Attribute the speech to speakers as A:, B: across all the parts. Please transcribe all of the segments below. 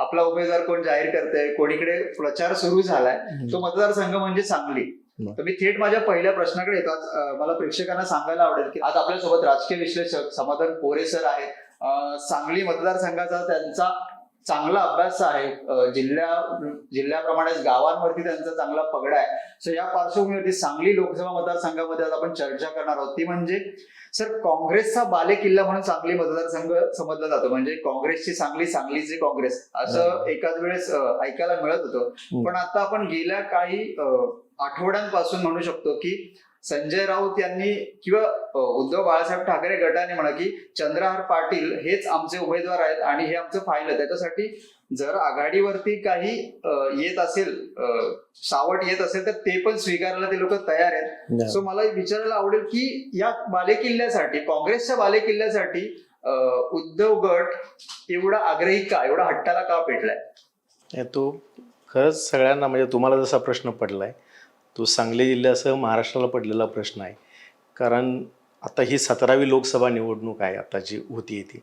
A: आपला उमेदवार कोण जाहीर करतंय, कोणीकडे प्रचार सुरू झालाय, तो मतदारसंघ म्हणजे सांगली. तर मी थेट माझ्या पहिल्या प्रश्नाकडे येतो. मला प्रेक्षकांना सांगायला आवडेल की आज आपल्यासोबत राजकीय विश्लेषक समाधान पोरे सर आहेत. सांगली मतदारसंघाचा त्यांचा चांगला अभ्यास आहे. जिल्ह्याप्रमाणेच गावांवरती त्यांचा चांगला पगडा आहे. सो या पार्श्वभूमीवरती सांगली लोकसभा मतदारसंघामध्ये आज आपण चर्चा करणार आहोत. ती म्हणजे सर, काँग्रेसचा बालेकिल्ला म्हणून सांगली मतदारसंघ समजला जातो. म्हणजे काँग्रेसची सांगली, सांगलीची काँग्रेस असं एकाच वेळेस ऐकायला मिळत होतं. पण आता आपण गेल्या काही आठवड्यांपासून म्हणू शकतो की संजय राऊत यांनी किंवा उद्धव बाळासाहेब ठाकरे गटाने म्हणा की चंद्रहार पाटील हेच आमचे उमेदवार आहेत आणि हे आमचं फायनल. त्याच्यासाठी जर आघाडीवरती काही येत असेल, सावट येत असेल, तर ते पण स्वीकारायला ते लोक तयार आहेत. सो मला विचारायला आवडेल की या बालेकिल्ल्यासाठी, काँग्रेसच्या बालेकिल्ल्यासाठी उद्धव गट एवढा आग्रही का, एवढा हट्टाला का पेटलाय?
B: तो खरंच सगळ्यांना, म्हणजे तुम्हाला जसा प्रश्न पडलाय तो सांगली जिल्ह्यासह महाराष्ट्राला पडलेला प्रश्न आहे. कारण आता ही 17वी लोकसभा निवडणूक आहे आता जी होती ती.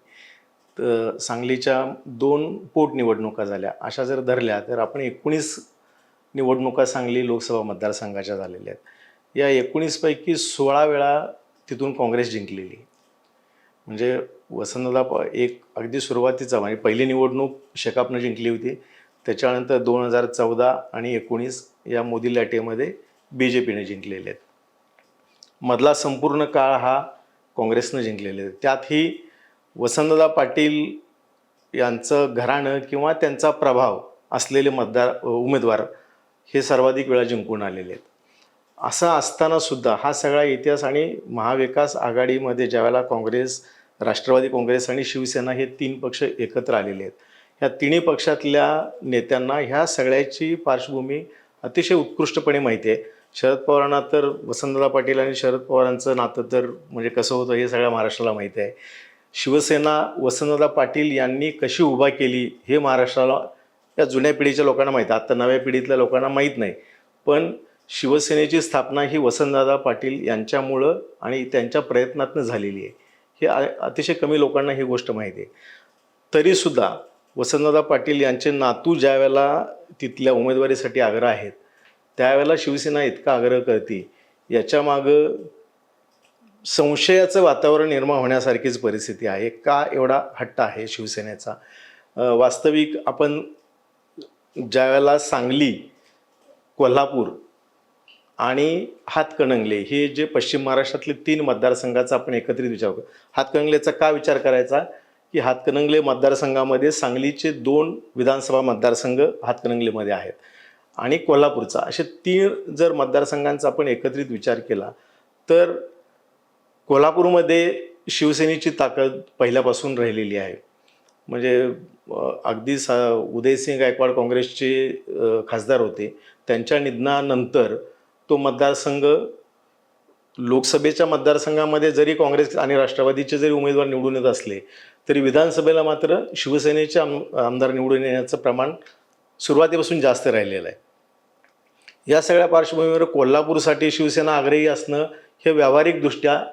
B: तर सांगलीच्या 2 पोटनिवडणुका झाल्या. अशा जर धरल्या तर आपण 19 निवडणुका सांगली लोकसभा मतदारसंघाच्या झालेल्या आहेत. या 19 पैकी 16 वेळा तिथून काँग्रेस जिंकलेली. म्हणजे वसंतदादा एक अगदी सुरुवातीचा, म्हणजे पहिली निवडणूक शेकापनं जिंकली होती. त्याच्यानंतर 2014 आणि 19 या मोदी लाटेमध्ये BJPने जिंकलेले आहेत. मधला संपूर्ण काळ हा काँग्रेसनं जिंकलेले आहेत. त्यातही वसंतदादा पाटील यांचं घराणं किंवा त्यांचा प्रभाव असलेले उमेदवार हे सर्वाधिक वेळा जिंकून आलेले आहेत. असं असताना सुद्धा हा सगळा इतिहास आणि महाविकास आघाडीमध्ये ज्यावेळेला काँग्रेस, राष्ट्रवादी काँग्रेस आणि शिवसेना हे 3 पक्ष एकत्र आलेले आहेत, ह्या तिन्ही पक्षातल्या नेत्यांना ह्या सगळ्याची पार्श्वभूमी अतिशय उत्कृष्टपणे माहिती आहे. शरद पवारांना तर वसंतदादा पाटील आणि शरद पवारांचं नातं तर म्हणजे कसं होतं हे सगळ्या महाराष्ट्राला माहिती आहे. शिवसेना वसंतदादा पाटील यांनी कशी उभा केली हे महाराष्ट्राला, या जुन्या पिढीच्या लोकांना माहीत आहे. आता नव्या पिढीतल्या लोकांना माहीत नाही. पण शिवसेनेची स्थापना ही वसंतदादा पाटील यांच्यामुळं आणि त्यांच्या प्रयत्नातनं झालेली आहे. हे अतिशय कमी लोकांना ही गोष्ट माहिती आहे. तरीसुद्धा वसंतदादा पाटील यांचे नातू ज्या वेळेला तिथल्या उमेदवारीसाठी आग्रह आहेत, त्यावेळेला शिवसेना इतका आग्रह करते, याच्यामागं संशयाचं वातावरण निर्माण होण्यासारखीच परिस्थिती आहे. का एवढा हट्ट आहे शिवसेनेचा? वास्तविक आपण ज्यावेळेला सांगली, कोल्हापूर आणि हातकणंगले हे जे पश्चिम महाराष्ट्रातले 3 मतदारसंघाचा आपण एकत्रित विचार करू. हातकणंगलेचा का विचार करायचा की हातकणंगले मतदारसंघामध्ये सांगलीचे 2 विधानसभा मतदारसंघ हातकणंगलेमध्ये आहेत आणि कोल्हापूरचा, असे 3 जर मतदारसंघांचा आपण एकत्रित विचार केला तर कोल्हापूरमध्ये शिवसेनेची ताकद पहिल्यापासून राहिलेली आहे. म्हणजे अगदी उदयसिंग गायकवाड काँग्रेसचे खासदार होते, त्यांच्या निधनानंतर तो मतदारसंघ, लोकसभेच्या मतदारसंघामध्ये जरी काँग्रेस आणि राष्ट्रवादीचे जरी उमेदवार निवडून येत असले तरी विधानसभेला मात्र शिवसेनेचे आमदार निवडून येण्याचं प्रमाण सुरुवातीपासून जास्त राहिलेलं आहे. या सगळ्या पार्श्वभूमीवर कोल्हापूरसाठी शिवसेना आग्रही असणं हे व्यावहारिकदृष्ट्या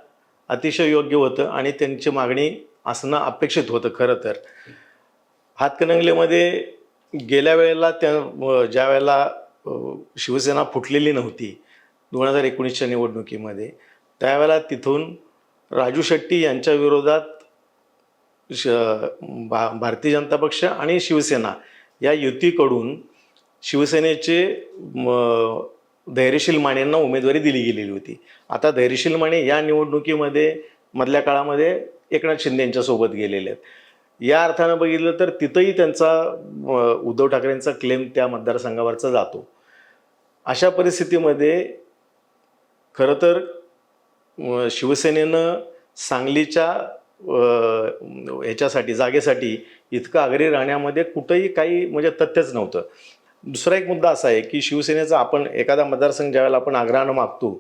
B: अतिशय योग्य होतं आणि त्यांची मागणी असणं अपेक्षित होतं. खरं तर हातकणंगलेमध्ये गेल्या वेळेला ज्या वेळेला शिवसेना फुटलेली नव्हती 2019च्या निवडणुकीमध्ये, त्यावेळेला तिथून राजू शेट्टी यांच्या विरोधात भारतीय जनता पक्ष आणि शिवसेना या युतीकडून शिवसेनेचे धैर्यशील मानेंना उमेदवारी दिली गेलेली होती. आता धैर्यशील माने या निवडणुकीमध्ये मधल्या काळामध्ये एकनाथ शिंदे यांच्यासोबत गेलेले आहेत. या अर्थानं बघितलं तर तिथंही त्यांचा उद्धव ठाकरेंचा क्लेम त्या मतदारसंघावरचा जातो. अशा परिस्थितीमध्ये खरं तर शिवसेनेनं सांगलीच्या ह्याच्यासाठी, जागेसाठी इतकं आग्रही राहण्यामध्ये कुठंही काही म्हणजे तथ्यच नव्हतं. दुसरा एक मुद्दा असा आहे की शिवसेनेचा, आपण एखादा मतदारसंघ ज्यावेळेला आपण आग्रहानं मागतो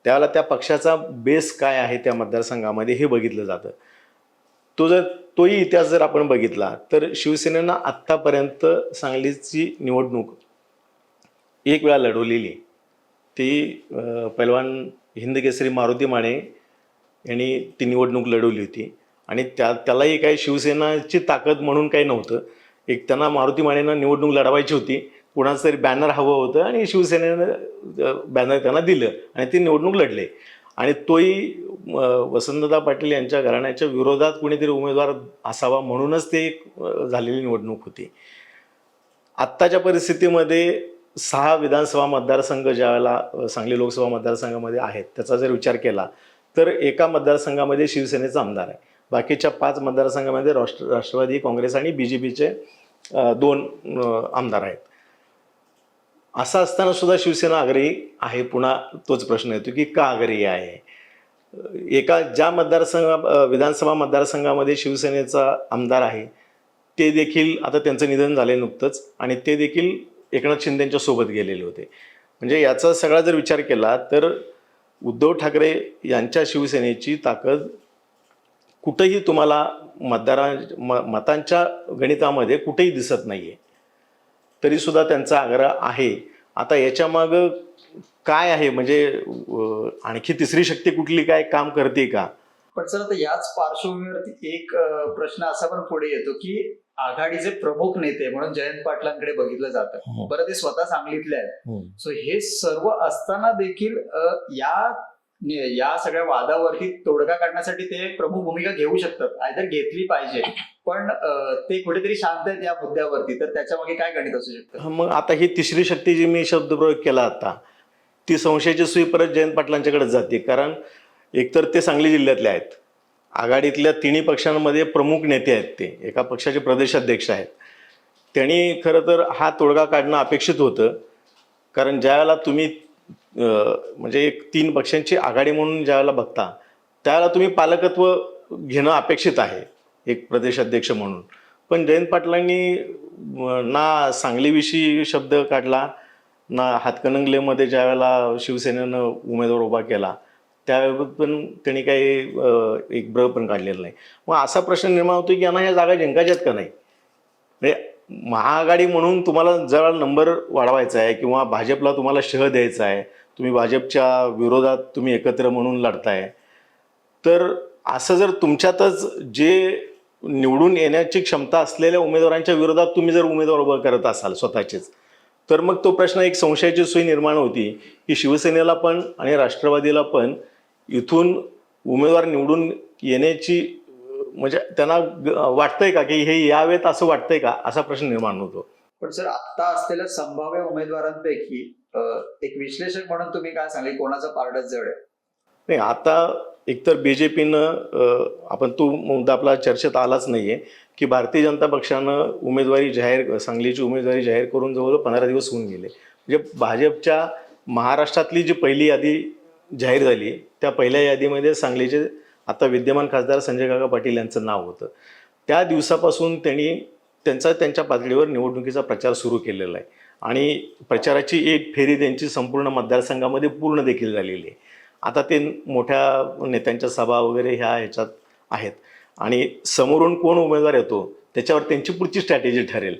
B: त्यावेळेला त्या पक्षाचा बेस काय आहे त्या मतदारसंघामध्ये हे बघितलं जातं. तोही इतिहास जर आपण बघितला तर शिवसेनेनं आत्तापर्यंत सांगलीची निवडणूक 1 वेळा लढवलेली. ती पैलवान हिंदकेसरी मारुती माने यांनी ती निवडणूक लढवली होती आणि त्यालाही काही शिवसेनाची ताकद म्हणून काही नव्हतं. एक त्यांना मारुती मानेंना निवडणूक लढवायची होती, कुणाचं तरी बॅनर हवं होतं आणि शिवसेनेनं बॅनर त्यांना दिलं आणि ते निवडणूक लढले. आणि तोही वसंतदादा पाटील यांच्या घराण्याच्या विरोधात कुणीतरी उमेदवार असावा म्हणूनच ते एक झालेली निवडणूक होती. आत्ताच्या परिस्थितीमध्ये 6 विधानसभा मतदारसंघ ज्यावेळेला सांगली लोकसभा मतदारसंघामध्ये आहेत त्याचा जर विचार केला तर एका मतदारसंघामध्ये शिवसेनेचा आमदार आहे, बाकीच्या 5 मतदारसंघामध्ये राष्ट्रवादी काँग्रेस आणि BJPचे 2 आमदार आहेत. असं असताना सुद्धा शिवसेना आग्रही आहे. पुन्हा तोच प्रश्न येतो की का आग्रही आहे. एका ज्या विधानसभा मतदारसंघामध्ये शिवसेनेचा आमदार आहे ते देखील आता त्यांचं निधन झाले नुकतंच आणि ते देखील एकनाथ शिंदेंच्या सोबत गेलेले होते. म्हणजे याचा सगळा जर विचार केला तर उद्धव ठाकरे यांच्या शिवसेनेची ताकद कुठेही तुम्हाला मतांच्या गणितामध्ये कुठेही दिसत नाही आहे. तरीसुद्धा त्यांचा आग्रह आहे. आता याच्यामागं काय आहे, म्हणजे आणखी तिसरी शक्ती कुठली काय काम करते का?
A: पण सर आता याच पार्श्वभूमीवरती एक प्रश्न असा पण पुढे येतो की आघाडीचे प्रमुख नेते म्हणून जयंत पाटलांकडे बघितलं जातं. बरं, ते स्वतः सांगलीतले आहेत. सो हे सर्व असताना देखील या सगळ्या वादावरती तोडगा काढण्यासाठी ते प्रमुख भूमिका घेऊ शकतात, आयदर घेतली पाहिजे. पण ते कुठेतरी शांत आहेत या मुद्द्यावरती, तर त्याच्या मागे काय गणित असू शकतं?
B: मग आता ही तिसरी शक्ती जी मी शब्दप्रयोग केला आता, ती संशयाची सुई परत जयंत पाटलांच्याकडे जाते. कारण एकतर ते सांगली जिल्ह्यातले आहेत, आघाडीतल्या तिन्ही पक्षांमध्ये प्रमुख नेते आहेत, ते एका पक्षाचे प्रदेशाध्यक्ष आहेत. त्यांनी खरं तर हा तोडगा काढणं अपेक्षित होतं. कारण ज्यावेळेला तुम्ही म्हणजे एक 3 पक्षांची आघाडी म्हणून ज्यावेळेला बघता त्यावेळेला तुम्ही पालकत्व घेणं अपेक्षित आहे एक प्रदेशाध्यक्ष म्हणून. पण जयंत पाटलांनी ना सांगलीविषयी शब्द काढला, ना हातकणंगलेमध्ये ज्यावेळेला शिवसेनेनं उमेदवार उभा केला त्यावेळेस पण त्यांनी काही एक ब्र पण काढलेलं नाही. मग असा प्रश्न निर्माण होतो की यांना ह्या जागा जिंकायच्यात का नाही. म्हणजे महाआघाडी म्हणून तुम्हाला जर नंबर वाढवायचा आहे किंवा भाजपला तुम्हाला शह द्यायचा आहे, तुम्ही भाजपच्या विरोधात तुम्ही एकत्र म्हणून लढताय, तर असं जर तुमच्यातच जे निवडून येण्याची क्षमता असलेल्या उमेदवारांच्या विरोधात तुम्ही जर उमेदवार उभं करत असाल स्वतःचेच, तर मग तो प्रश्न एक संशयाची सोय निर्माण होती की शिवसेनेला पण आणि राष्ट्रवादीला पण इथून उमेदवार निवडून येण्याची म्हणजे त्यांना वाटतंय का की हे यावेत, असं वाटतंय का, असा प्रश्न निर्माण होतो.
A: पण सर आता असलेल्या संभाव्य उमेदवारांपैकी एक विश्लेषक म्हणून तुम्ही काय सांगले, कोणाचा पारडं जड आहे?
B: नाही, आता एकतर BJPनं आपण तो मुद्दा आपला चर्चेत आलाच नाहीये की भारतीय जनता पक्षानं सांगलीची उमेदवारी जाहीर करून जवळजवळ 15 दिवस होऊन गेले. म्हणजे भाजपच्या महाराष्ट्रातली जी पहिली यादी जाहीर झाली त्या पहिल्या यादीमध्ये सांगलीचे आता विद्यमान खासदार संजय काका पाटील यांचं नाव होतं. त्या दिवसापासून त्यांनी त्यांच्या पातळीवर निवडणुकीचा प्रचार सुरू केलेला आहे आणि प्रचाराची एक फेरी त्यांची संपूर्ण मतदारसंघामध्ये पूर्ण देखील झालेली आहे. आता ते मोठ्या नेत्यांच्या सभा वगैरे ह्याच्यात आहेत आणि समोरून कोण उमेदवार येतो त्याच्यावर त्यांची पुढची स्ट्रॅटेजी ठरेल.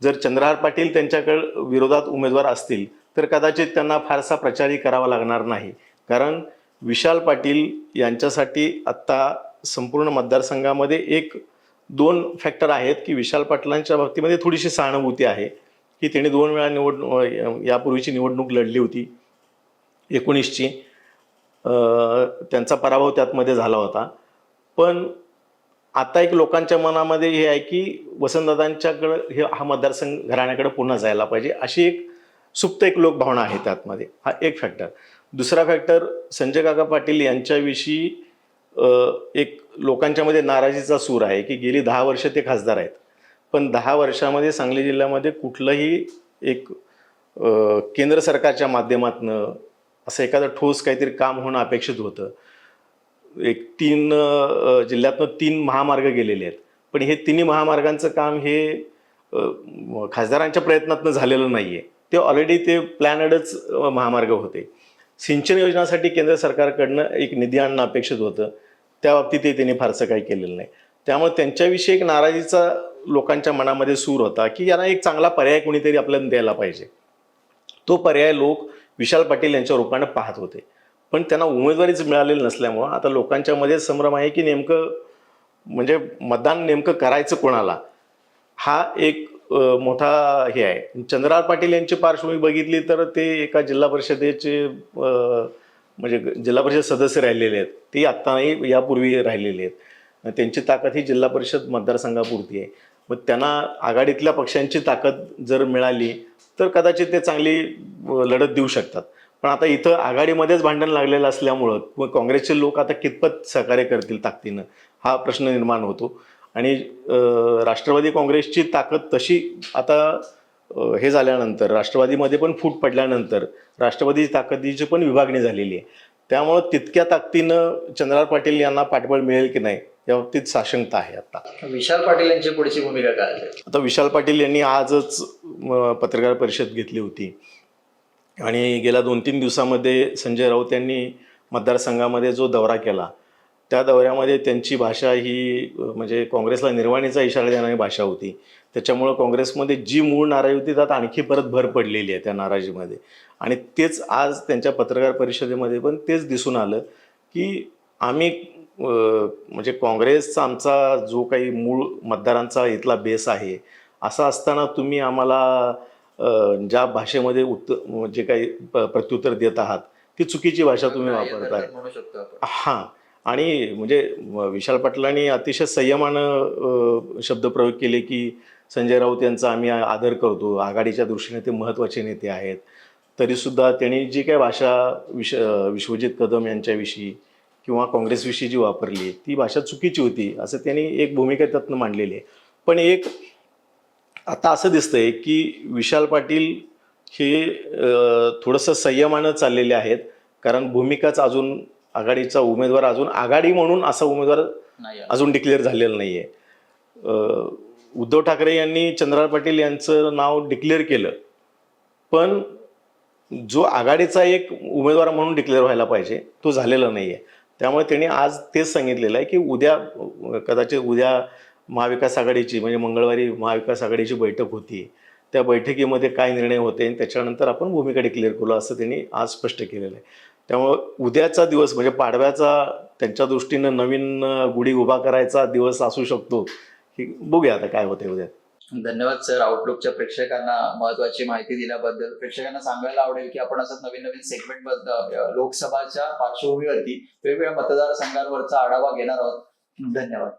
B: जर चंद्रहार पाटील त्यांच्याकडे विरोधात उमेदवार असतील तर कदाचित त्यांना फारसा प्रचारही करावा लागणार नाही. कारण विशाल पाटील यांच्यासाठी आत्ता संपूर्ण मतदारसंघामध्ये 1-2 फॅक्टर आहेत की विशाल पाटलांच्या बाबतीमध्ये थोडीशी सहानुभूती आहे की त्यांनी 2 वेळा यापूर्वीची निवडणूक लढली होती 19ची. त्यांचा पराभव त्यातमध्ये झाला होता. पण आता एक लोकांच्या मनामध्ये हे आहे की वसंतदादांच्याकडे हा मतदारसंघ घराण्याकडे पुन्हा जायला पाहिजे, अशी एक सुप्त एक लोकभावना आहे त्यातमध्ये. हा एक फॅक्टर. दुसरा फॅक्टर, संजय काका पाटील यांच्याविषयी एक लोकांच्यामध्ये नाराजीचा सूर आहे की गेली 10 वर्ष ते खासदार आहेत, पण 10 वर्षामध्ये सांगली जिल्ह्यामध्ये कुठलंही एक केंद्र सरकारच्या माध्यमातून असं एखादं ठोस काहीतरी काम होणं अपेक्षित होतं. एक 3 जिल्ह्यातनं 3 महामार्ग गेलेले आहेत, पण हे 3 महामार्गांचं काम हे खासदारांच्या प्रयत्नातनं झालेलं नाही आहे. ते ऑलरेडी ते प्लॅनडच महामार्ग होते. सिंचन योजनासाठी केंद्र सरकारकडनं एक निधी आणणं अपेक्षित होतं, त्या बाबतीतही त्यांनी फारसं काही केलेलं नाही. त्यामुळे त्यांच्याविषयी एक नाराजीचा लोकांच्या मनामध्ये सूर होता की यांना एक चांगला पर्याय कोणीतरी आपल्याला द्यायला पाहिजे. तो पर्याय लोक विशाल पाटील यांच्या रूपाने पाहत होते, पण त्यांना उमेदवारीच मिळालेली नसल्यामुळं आता लोकांच्या मध्ये संभ्रम आहे की नेमकं म्हणजे मतदान नेमकं करायचं कोणाला. हा एक मोठा हे आहे. चंद्रहार पाटील यांची पार्श्वभूमी बघितली तर ते एका जिल्हा परिषदेचे म्हणजे जिल्हा परिषद सदस्य राहिलेले आहेत. ती आत्ताही यापूर्वी राहिलेले आहेत. त्यांची ताकद ही जिल्हा परिषद मतदारसंघापुरती आहे. मग त्यांना आघाडीतल्या पक्षांची ताकद जर मिळाली तर कदाचित ते चांगली लढत देऊ शकतात. पण आता इथं आघाडीमध्येच भांडण लागलेलं असल्यामुळं मग काँग्रेसचे लोक आता कितपत सहकार्य करतील ताकदीनं हा प्रश्न निर्माण होतो. आणि राष्ट्रवादी काँग्रेसची ताकद तशी आता हे झाल्यानंतर राष्ट्रवादीमध्ये पण फूट पडल्यानंतर राष्ट्रवादी ताकदीची पण विभागणी झालेली आहे. त्यामुळं तितक्या ताकदीनं चंद्रहार पाटील यांना पाठबळ मिळेल की नाही या बाबतीत साशंकता आहे. आता
A: विशाल पाटील यांची पुढची भूमिका काय असेल?
B: आता विशाल पाटील यांनी आजच पत्रकार परिषद घेतली होती आणि गेल्या 2-3 दिवसामध्ये संजय राऊत यांनी मतदारसंघामध्ये जो दौरा केला त्या दौऱ्यामध्ये त्यांची भाषा ही म्हणजे काँग्रेसला निर्वाणीचा इशारा देणारी भाषा होती. त्याच्यामुळं काँग्रेसमध्ये जी मूळ नाराजी होती त्यात आणखी परत भर पडलेली आहे त्या नाराजीमध्ये. आणि तेच आज त्यांच्या पत्रकार परिषदेमध्ये पण तेच दिसून आलं की आम्ही म्हणजे काँग्रेसचा आमचा जो काही मूळ मतदारांचा इथला बेस आहे असं असताना तुम्ही आम्हाला ज्या भाषेमध्ये जे काही प्रत्युत्तर देत आहात ती चुकीची भाषा तुम्ही वापरताय
A: म्हणू शकतो आपण.
B: हां. आणि म्हणजे विशाल पाटलांनी अतिशय संयमानं शब्दप्रयोग केले की संजय राऊत यांचा आम्ही आदर करतो, आघाडीच्या दृष्टीने ते महत्त्वाचे नेते आहेत. तरीसुद्धा त्यांनी जी काही भाषा विश्वजित कदम यांच्याविषयी किंवा काँग्रेसविषयी जी वापरली ती भाषा चुकीची होती असं त्यांनी एक भूमिका त्यातनं मांडलेली आहे. पण एक आता असं दिसतंय की विशाल पाटील हे थोडंसं संयमानं चाललेले आहेत. कारण भूमिकाच अजून आघाडीचा उमेदवार अजून आघाडी म्हणून असा उमेदवार अजून डिक्लेअर झालेला नाही आहे. उद्धव ठाकरे यांनी चंद्रहार पाटील यांचं नाव डिक्लेअर केलं पण जो आघाडीचा एक उमेदवार म्हणून डिक्लेअर व्हायला पाहिजे तो झालेला नाही आहे. त्यामुळे त्यांनी आज तेच सांगितलेलं आहे की उद्या कदाचित उद्या महाविकास आघाडीची म्हणजे मंगळवारी महाविकास आघाडीची बैठक होती. त्या बैठकीमध्ये काय निर्णय होते आणि त्याच्यानंतर आपण भूमिका डिक्लेअर करू असं त्यांनी आज स्पष्ट केलेलं आहे. त्यामुळं उद्याचा दिवस म्हणजे पाडव्याचा त्यांच्या दृष्टीनं नवीन गुढी उभा करायचा दिवस असू शकतो की बघूया आता काय होते उद्या.
A: धन्यवाद सर, आउटलुकच्या प्रेक्षकांना महत्वाची माहिती दिल्याबद्दल. प्रेक्षकांना सांगायला आवडेल की आपण असंच नवीन नवीन सेगमेंट बद्दल लोकसभाच्या पार्श्वभूमीवरती वेगवेगळ्या मतदारसंघांवरचा आढावा घेणार आहोत. धन्यवाद.